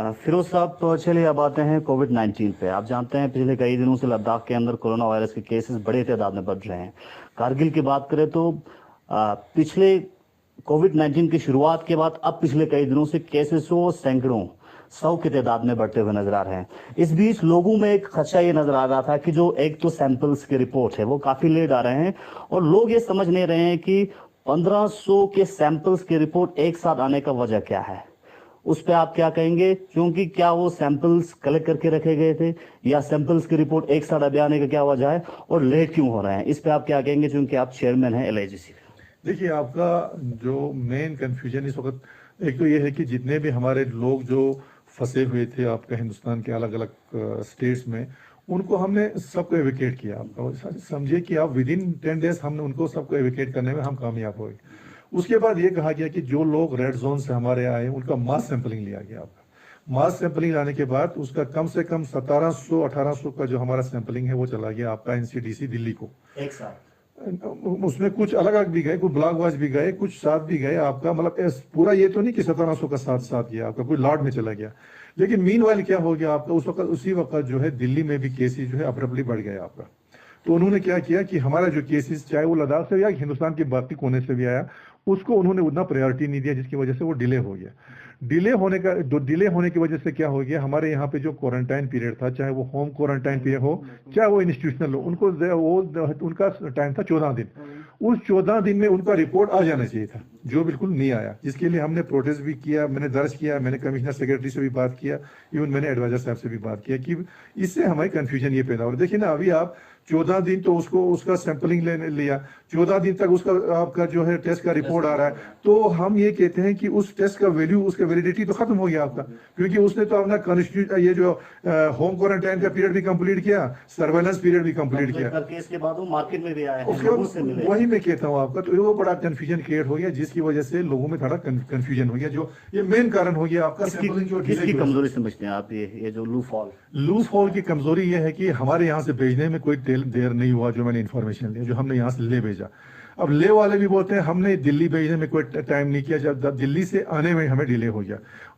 फिरोज साहब, तो चलिए अब आते हैं कोविड-19 पे। आप जानते हैं पिछले कई दिनों से लद्दाख के अंदर कोरोना वायरस के केसेस बड़े तादाद में बढ़ रहे हैं। कारगिल की बात करें तो पिछले कोविड-19 की शुरुआत के बाद अब पिछले कई दिनों से केसेसों सैकड़ों सौ की तादाद में बढ़ते हुए नजर आ रहे हैं। इस बीच लोगों में एक खदशा ये नजर आ रहा था कि जो एक तो सैंपल्स की रिपोर्ट है वो काफी लेट आ रहे हैं और लोग ये समझ नहीं रहे हैं कि 1500 के सैंपल्स की रिपोर्ट एक साथ आने का वजह क्या है। उस पे आप क्या कहेंगे, क्योंकि क्या वो सैंपल्स कलेक्ट करके रखे गए थे या सैंपल्स की रिपोर्ट एक साथ अभी आने का क्या वजह है और लेट क्यों हो रहे हैं, इस पे आप क्या कहेंगे क्योंकि आप चेयरमैन हैं एलआईजीसी। देखिए, आपका जो मेन कंफ्यूजन इस वक्त एक तो ये है कि जितने भी हमारे लोग जो फंसे हुए थे आपका हिंदुस्तान के अलग अलग स्टेट्स में, उनको हमने सबको एविकेट किया। आपका समझिए कि आप विद इन 10 डेज हमने उनको सबको एविकेट करने में हम कामयाब हुए। उसके बाद ये कहा गया कि जो लोग रेड जोन से हमारे आए उनका मास सैंपलिंग लिया गया। आपका मास सैंपलिंग लाने के बाद उसका कम से कम 1700-1800 का जो हमारा सैंपलिंग है वो चला गया आपका एनसीडीसी दिल्ली को एक साथ। उसमें कुछ अलग अलग भी गए, कुछ ब्लॉक वाइज भी गए, कुछ साथ भी गए। आपका मतलब पूरा ये तो नहीं कि 1700 का साथ साथ गया, आपका कोई लॉट में चला गया। लेकिन मीनवाइल क्या हो गया आपका, उसी वक्त जो है दिल्ली में भी केसेस जो है अब्रप्टली बढ़ गए आपका। तो उन्होंने क्या किया कि हमारा जो केसेस चाहे वो लद्दाख से या हिंदुस्तान के बाकी कोने से भी आया, उसको उन्होंने उतना प्रायोरिटी नहीं दिया, जिसकी वजह से वो डिले हो गया। डिले होने की वजह से क्या हो गया, हमारे यहाँ पे जो क्वारंटाइन पीरियड था, चाहे वो होम क्वारंटाइन पीरियड हो चाहे वो इंस्टीट्यूशनल हो, उनका टाइम था 14 दिन। उस 14 दिन में उनका रिपोर्ट आ जाना चाहिए था, जो बिल्कुल नहीं आया, जिसके लिए हमने प्रोटेस्ट भी किया, मैंने दर्ज किया, मैंने कमिश्नर सेक्रेटरी से भी बात किया, इवन मैंने एडवाइजर साहब से भी बात किया कि इससे हमारी कंफ्यूजन ये पैदा हो रही है। देखिए ना, अभी आप 14 दिन तो उसका सैंपलिंग लेने लिया, 14 दिन तक उसका आपका जो है टेस्ट का रिपोर्ट आ रहा है, तो हम ये कहते हैं कि उस टेस्ट का वैल्यू, उसका वैलिडिटी तो खत्म हो गया आपका, क्योंकि उसने तो अपना ये जो होम क्वारंटाइन का पीरियड भी कंप्लीट किया, सर्वेलेंस पीरियड भी कंप्लीट किया, इसके बाद वो मार्केट में भी आया है, वही मैं कहता हूँ आपका। तो वो बड़ा कंफ्यूजन क्रिएट हो गया, जिसकी वजह से लोगों में थोड़ा कंफ्यूजन हो गया, जो ये मेन कारण हो गया आपका। किसकी कमजोरी समझते हैं आप, ये जो लूप हॉल की कमजोरी ये है कि हमारे यहाँ से भेजने में कोई देर नहीं हुआ, जो मैंने इन्फॉर्मेशन लिया, जो हमने यहाँ से ले भेजा। अब ले वाले भी बोलते हैं हमने दिल्ली भेजने में कोई टाइम नहीं किया, जब दिल्ली से आने में हमें डिले हो गया,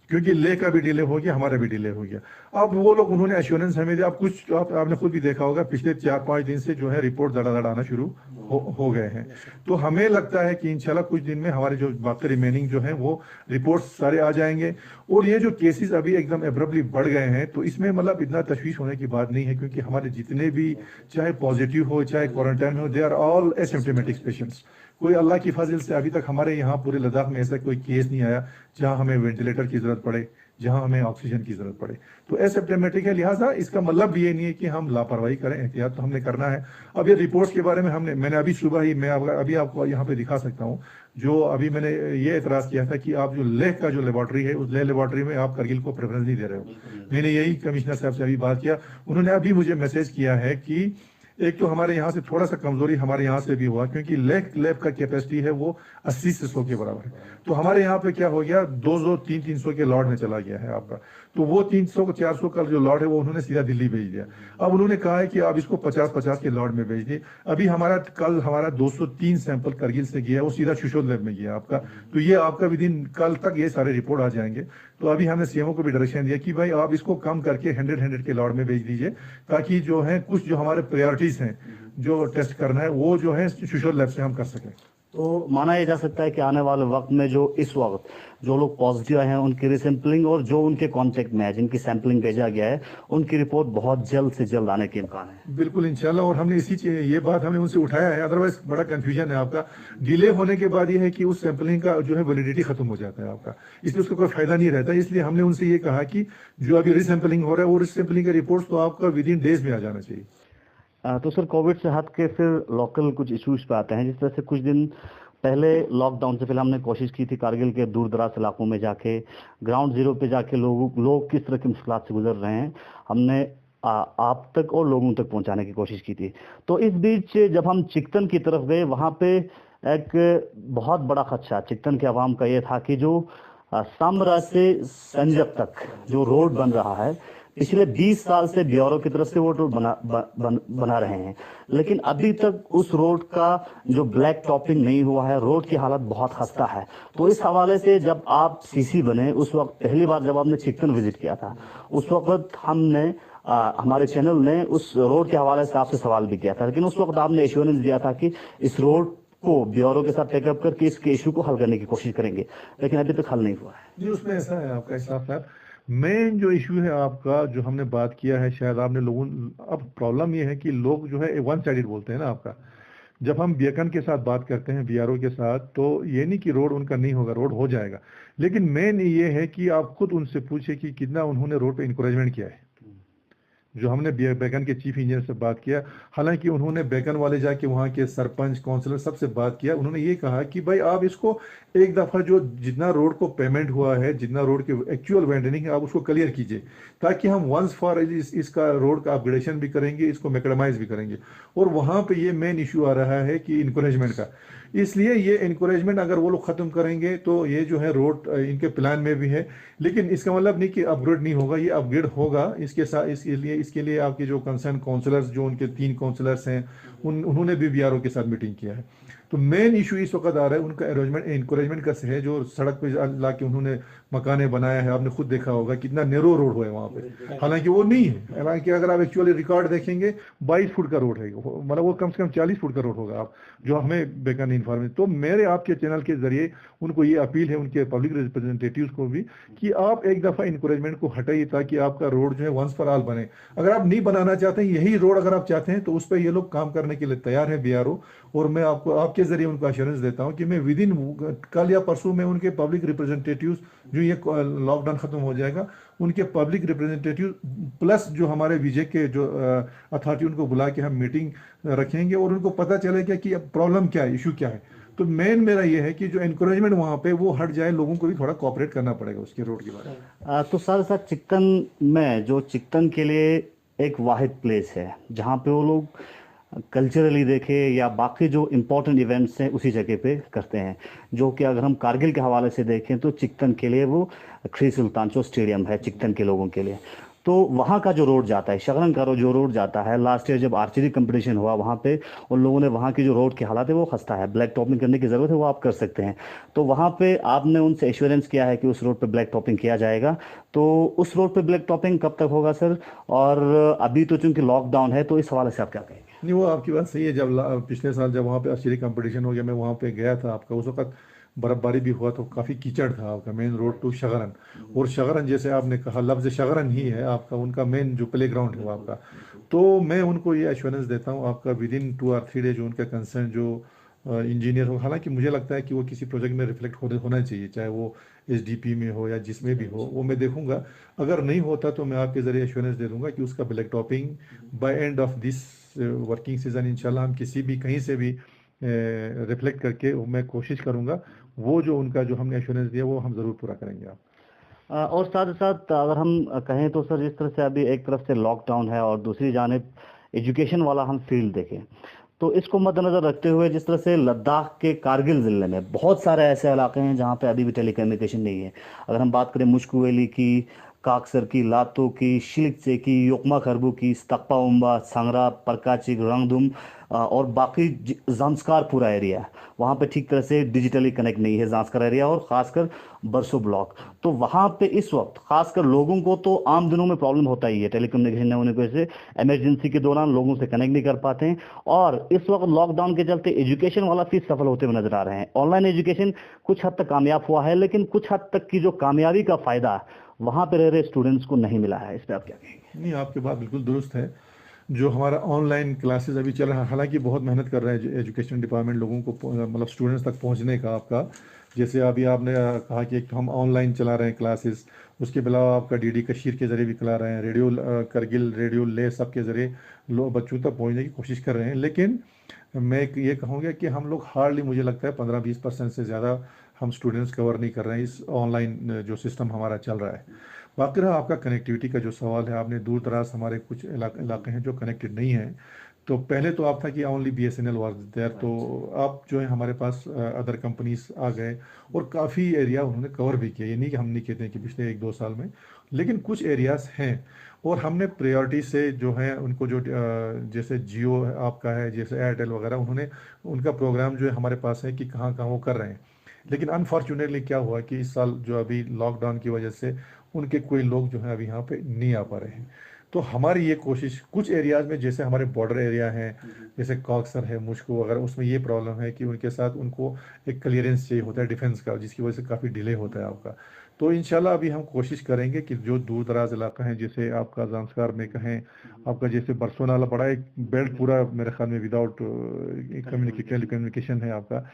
क्योंकि ले का भी डिले हो गया, हमारा भी डिले हो गया। अब वो लोग उन्होंने एश्योरेंस हमें दिया। अब कुछ आपने खुद भी देखा होगा, पिछले 4-5 दिन से जो है रिपोर्ट धड़ाधड़ आना शुरू हो गए हैं। तो हमें लगता है कि इंशाल्लाह कुछ दिन में हमारे जो बाकी रिमेनिंग जो है वो रिपोर्ट सारे आ जाएंगे। और ये जो केसेस अभी एकदम एब्रप्टली बढ़ गए हैं, तो इसमें मतलब इतना तशवीश होने की बात नहीं है, क्योंकि हमारे जितने भी चाहे पॉजिटिव हो चाहे क्वारंटाइन हो, they are all asymptomatic patients. कोई अल्लाह की फजल से अभी तक हमारे यहाँ पूरे लद्दाख में ऐसा कोई केस नहीं आया जहां हमें वेंटिलेटर की जरूरत पड़े, जहां हमें ऑक्सीजन की जरूरत पड़े। तो एसिम्प्टोमेटिक है, लिहाजा इसका मतलब भी ये नहीं है कि हम लापरवाही करें, एहतियात तो हमने करना है। अब ये रिपोर्ट्स के बारे में मैंने अभी सुबह ही, मैं अभी आपको यहाँ पे दिखा सकता हूँ, जो अभी मैंने ये एतराज किया था कि आप जो लेह का जो लेबोरेटरी है, उस लेह लेबोरेटरी में आप करगिल को प्रेफरेंस नहीं दे रहे हो। मैंने यही कमिश्नर साहब से अभी बात किया, उन्होंने अभी मुझे मैसेज किया है कि एक तो हमारे यहाँ से थोड़ा सा कमजोरी हमारे यहाँ से भी हुआ, क्योंकि लैब का कैपेसिटी है वो 80 से 100 के बराबर है। तो हमारे यहाँ पे क्या हो गया, 200-300 के लॉट में चला गया है आपका। तो वो 300-400 का जो लॉट है वो उन्होंने सीधा दिल्ली भेज दिया। अब उन्होंने कहा है कि आप इसको 50-50 के लॉट में भेज दिए। अभी कल हमारा 203 सैंपल करगिल से गया, वो सीधा शिशोर लैब में गया आपका। तो ये आपका विद इन कल तक ये सारे रिपोर्ट आ जाएंगे। तो अभी हमने सीएमओ को भी डायरेक्शन दिया कि भाई आप इसको कम करके 100 के लॉट में भेज दीजिए, ताकि जो है कुछ जो हमारे प्रायोरिटीज हैं जो टेस्ट करना है वो जो है शिशोर लैब से हम कर सकें। तो माना यह जा सकता है कि आने वाले वक्त में इस वक्त जो लोग पॉजिटिव हैं उनकी रिसैंपलिंग और जो उनके कांटेक्ट में है जिनकी सैंपलिंग भेजा गया है, उनकी रिपोर्ट बहुत जल्द से जल्द आने के इम्कान है। बिल्कुल इंशाल्लाह, और हमने ये बात हमने उनसे उठाया है। अदरवाइज बड़ा कंफ्यूजन है आपका। डिले होने के बाद ये है कि उस सैंपलिंग का जो है वैलिडिटी खत्म हो जाता है आपका, इसलिए उसका कोई फायदा नहीं रहता। इसलिए हमने उनसे ये कहा कि जो अभी रिसैंपलिंग हो रहा है वो रिसैंपलिंग का रिपोर्ट तो आपका विद इन डेज में आ जाना चाहिए। तो सर, कोविड से हट के फिर लोकल कुछ इश्यूज पे आते हैं। जिस तरह से कुछ दिन पहले लॉकडाउन से पहले हमने कोशिश की थी कारगिल के दूर दराज इलाकों में जाके ग्राउंड जीरो पे जाके लोग किस तरह की मुश्किलात से गुजर रहे हैं हमने आप तक और लोगों तक पहुंचाने की कोशिश की थी। तो इस बीच जब हम चिकतन की तरफ गए, वहां पे एक बहुत बड़ा खदशा चिकतन के अवाम का ये था कि जो सामरा से संजक तक जो रोड बन रहा है, पिछले 20 साल से ब्यूरो की तरफ से वो रोड बना रहे हैं, लेकिन अभी तक उस रोड का जो ब्लैक टॉपिंग नहीं हुआ है। रोड की हालत बहुत खस्ता है। तो इस हवाले से जब आप सीसी बने, उस वक्त पहली बार जब आपने चिकन विजिट किया था, उस वक्त हमारे चैनल ने उस रोड के हवाले से आपसे सवाल भी किया था, लेकिन उस वक्त आपने एश्योरेंस दिया था कि इस रोड को ब्यूरो के साथ टेकअप करके इसके इशू को हल करने की कोशिश करेंगे, लेकिन अभी तक हल नहीं हुआ है। जी, उसमें ऐसा है आपका हिसाब साहब, मेन जो इशू है आपका जो हमने बात किया है, शायद आपने लोगों, अब प्रॉब्लम ये है कि लोग जो है वन साइडेड बोलते हैं ना आपका। जब हम बीएकन के साथ बात करते हैं, बीआरओ के साथ, तो ये नहीं कि रोड उनका नहीं होगा, रोड हो जाएगा, लेकिन मेन ये है कि आप खुद उनसे पूछे कि कितना उन्होंने रोड पे इंकरेजमेंट किया है। जो हमने बेकन के चीफ इंजीनियर से बात किया, हालांकि उन्होंने बेकन वाले जाके वहाँ के सरपंच, काउंसलर सबसे बात किया, उन्होंने ये कहा कि भाई आप इसको एक दफ़ा जो जितना रोड को पेमेंट हुआ है, जितना रोड के एक्चुअल वेंडरिंग है, आप उसको क्लियर कीजिए, ताकि हम वंस फॉर इसका रोड का अपग्रेडेशन भी करेंगे, इसको मैकेडमाइज भी करेंगे। और वहाँ पे ये मेन इशू आ रहा है कि इनकरेजमेंट का, इसलिए ये इनकरेजमेंट अगर वो लोग ख़त्म करेंगे तो ये जो है रोड इनके प्लान में भी है, लेकिन इसका मतलब नहीं कि अपग्रेड नहीं होगा, ये अपग्रेड होगा। इसके साथ इसके लिए आपके जो कंसर्न काउंसलर्स, जो उनके 3 काउंसलर्स हैं, उन्होंने भी बीआरओ के साथ मीटिंग किया है। तो मेन इशू इस वक्त आ रहा है उनका इनकरेजमेंट का है। जो सड़क पे ला के उन्होंने मकाने बनाया है, आपने खुद देखा होगा कितना नैरो रोड हुआ है वहाँ पे, हालांकि वो नहीं है। हालांकि अगर आप एक्चुअली रिकॉर्ड देखेंगे 22 फुट का रोड है, मतलब वो कम से कम 40 फुट का रोड होगा। आप जो हमें बेकन इन्फॉर्मेशन, तो मेरे आपके चैनल के जरिए उनको ये अपील है, उनके पब्लिक रिप्रेजेंटेटिव्स को भी, कि आप एक दफ़ा इनकरेजमेंट को हटाइए, ताकि आपका रोड जो है वंस फॉर ऑल बने। अगर आप नहीं बनाना चाहते हैं, यही रोड अगर आप चाहते हैं, तो उस पर ये लोग काम करने के लिए तैयार है बीआरओ। और मैं आपको आपके जरिए उनको अश्योरेंस देता हूं कि मैं विद इन कल या परसों में उनके पब्लिक रिप्रेजेंटेटिव्स, जो ये लॉकडाउन खत्म हो जाएगा, उनके पब्लिक रिप्रेजेंटेटिव प्लस जो हमारे विजय के जो अथॉरिटी, उनको बुला के हम मीटिंग रखेंगे और उनको पता चलेगा कि प्रॉब्लम क्या है, इशू क्या है। तो मेन मेरा ये है कि जो एनकरेजमेंट वहाँ पे वो हट जाए, लोगों को भी थोड़ा कोऑपरेट करना पड़ेगा उसके रोड के बारे में। तो सर चिकन में जो चिकन के लिए एक वाहिद प्लेस है जहाँ पे वो लोग कल्चरली देखे या बाकी जो इम्पोर्टेंट इवेंट्स हैं उसी जगह पे करते हैं, जो कि अगर हम कारगिल के हवाले से देखें तो चिकन के लिए वो ख्री सुल्तान जो स्टेडियम है चिकन के लोगों के लिए, तो वहाँ का जो रोड जाता है, शगरन का जो रोड जाता है, लास्ट ईयर जब आर्चरी कंपटीशन हुआ वहाँ पे उन लोगों ने वहाँ की जो रोड की हालत है वो खस्ता है, ब्लैक टॉपिंग करने की ज़रूरत है, वो आप कर सकते हैं। तो वहाँ पे आपने उनसे एश्योरेंस किया है कि उस रोड पे ब्लैक टॉपिंग किया जाएगा। तो उस रोड पे ब्लैक टॉपिंग कब तक होगा सर? और अभी तो चूंकि लॉकडाउन है, तो इस हवाले से आप क्या कहेंगे? नहीं, वो आपकी बात सही है। जब पिछले साल जब वहाँ पे आर्चरी कंपटीशन हो गया, मैं वहाँ पे गया था आपका, उस वक्त बर्फबारी भी हुआ, तो काफ़ी कीचड़ था आपका मेन रोड टू शगरन। और शगरन जैसे आपने कहा, लफ्ज़ शगरन ही है आपका, उनका मेन जो प्ले ग्राउंड है वो आपका। तो मैं उनको ये एश्योरेंस देता हूँ आपका विद इन 2 और 3 डेज उनका कंसर्न जो इंजीनियर हो, हालांकि मुझे लगता है कि वो किसी प्रोजेक्ट में रिफ्लेक्ट होना चाहिए, चाहे वो एसडीपी में हो या जिसमें भी हो, वो मैं देखूंगा। अगर नहीं होता तो मैं आपके ज़रिए एश्योरेंस दे दूंगा कि उसका black topping by end of this working season इंशाल्लाह हम किसी भी कहीं से भी रिफ्लेक्ट करके मैं कोशिश करूंगा, वो जो उनका जो हमने एश्योरेंस दिया वो हम ज़रूर पूरा करेंगे। आप और साथ ही साथ अगर हम कहें तो सर, जिस तरह से अभी एक तरफ से लॉकडाउन है और दूसरी जानिब एजुकेशन वाला हम फील्ड देखें, तो इसको मद्देनजर रखते हुए जिस तरह से लद्दाख के कारगिल ज़िले में बहुत सारे ऐसे इलाके हैं जहाँ पे अभी भी टेलीकम्युनिकेशन नहीं है। अगर हम बात करें मुश्कु वैली की, काकसर की, लातो की, शिलिकचे की, योकमा खरबू की, स्तक्पा उम्बा, सांगरा, परकाची, रंगदुम और बाकी जांस्कार पूरा एरिया है, वहाँ पे ठीक तरह से डिजिटली कनेक्ट नहीं है जांस्कार एरिया और ख़ासकर बरसो ब्लॉक। तो वहाँ पे इस वक्त खासकर लोगों को तो आम दिनों में प्रॉब्लम होता ही है, टेलीकम्युनिकेशन न होने की वजह से इमरजेंसी के दौरान लोगों से कनेक्ट नहीं कर पाते हैं। और इस वक्त लॉकडाउन के चलते एजुकेशन वाला फीस सफल होते हुए नजर आ रहे हैं। ऑनलाइन एजुकेशन कुछ हद तक कामयाब हुआ है, लेकिन कुछ हद तक की जो कामयाबी का फायदा वहाँ पे रह रहे स्टूडेंट्स को नहीं मिला है। इस पर आप क्या कहेंगे? नहीं, आपकी बात बिल्कुल दुरुस्त है। जो हमारा ऑनलाइन क्लासेस अभी चल रहा है, हालांकि बहुत मेहनत कर रहे हैं एजुकेशन डिपार्टमेंट लोगों को मतलब स्टूडेंट्स तक पहुंचने का आपका। जैसे अभी आपने कहा कि एक तो हम ऑनलाइन चला रहे हैं क्लासेस, उसके अलावा आपका डीडी कशीर के ज़रिए भी चला रहे हैं, रेडियो करगिल, रेडियो ले सब के ज़रिए बच्चों तक पहुंचने की कोशिश कर रहे हैं। लेकिन मैं ये कहूँगा कि हम लोग हार्डली, मुझे लगता है 15-20% से ज़्यादा हम स्टूडेंट्स कवर नहीं कर रहे हैं इस ऑनलाइन जो सिस्टम हमारा चल रहा है। बाकी रहा आपका कनेक्टिविटी का जो सवाल है, आपने दूर दराज हमारे कुछ इलाके हैं जो कनेक्टेड नहीं हैं, तो पहले तो आप था कि ओनली BSNL वाज देयर, तो आप जो है हमारे पास अदर कंपनीज आ गए और काफ़ी एरिया उन्होंने कवर भी किया। ये नहीं कि हम नहीं कहते हैं कि पिछले 1-2 साल में, लेकिन कुछ एरियाज हैं और हमने प्रायोरिटी से जो है उनको जो जैसे जियो आपका है, जैसे एयरटेल वगैरह, उन्होंने उनका प्रोग्राम जो है हमारे पास है कि कहाँ कहाँ वो कर रहे हैं। लेकिन अनफॉर्चुनेटली क्या हुआ कि इस साल जो अभी लॉकडाउन की वजह से उनके कोई लोग जो है अभी यहाँ पे नहीं आ पा रहे हैं। तो हमारी ये कोशिश कुछ एरियाज में, जैसे हमारे बॉर्डर एरिया हैं, जैसे कॉक्सर है, मुश्को वगैरह, उसमें ये प्रॉब्लम है कि उनके साथ उनको एक क्लियरेंस चाहिए होता है डिफेंस का, जिसकी वजह से काफ़ी डिले होता है आपका। तो इंशाल्लाह अभी हम कोशिश करेंगे कि जो दूर दराज इलाका है, जैसे आपका जांस्कार में कहें, आपका जैसे बरसों नाला पड़ा है, एक बेल्ट पूरा मेरे ख्याल में विदाउट कम्युनिकेशन है आपका।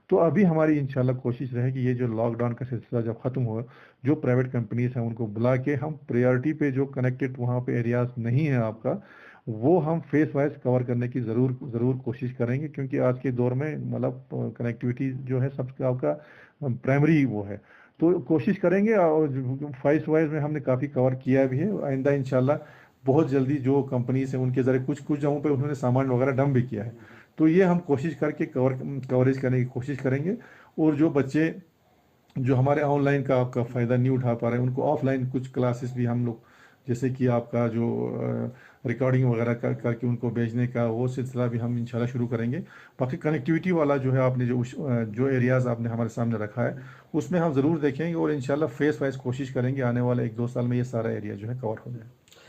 तो अभी हमारी इंशाल्लाह कोशिश रहेगी ये जो लॉकडाउन का सिलसिला जब खत्म हो, जो प्राइवेट कंपनीज हैं उनको बुला के हम प्रायोरिटी पे जो कनेक्टेड वहाँ पे एरियाज नहीं है आपका, वो हम फेस वाइज कवर करने की ज़रूर ज़रूर कोशिश करेंगे, क्योंकि आज के दौर में मतलब कनेक्टिविटी जो है सबसे आपका प्राइमरी वो है। तो कोशिश करेंगे, और फेस वाइज में हमने काफ़ी कवर किया भी है। आइंदा इंशाल्लाह बहुत जल्दी जो कंपनीज हैं उनके ज़रिए कुछ कुछ जगहों पे उन्होंने सामान वगैरह डंप भी किया है। तो ये हम कोशिश करके कवरेज करने की कोशिश करेंगे। और जो बच्चे जो हमारे ऑनलाइन का आपका फ़ायदा नहीं उठा पा रहे हैं, उनको ऑफलाइन कुछ क्लासेस भी हम लोग, जैसे कि आपका जो रिकॉर्डिंग वगैरह करके उनको भेजने का वो सिलसिला भी हम इंशाल्लाह शुरू करेंगे। बाकी कनेक्टिविटी वाला जो है आपने जो एरियाज़ आपने हमारे सामने रखा है, उसमें हम ज़रूर देखेंगे और इंशाल्लाह फेस वाइज कोशिश करेंगे आने वाले 1-2 साल में ये सारा एरिया जो है कवर हो जाए।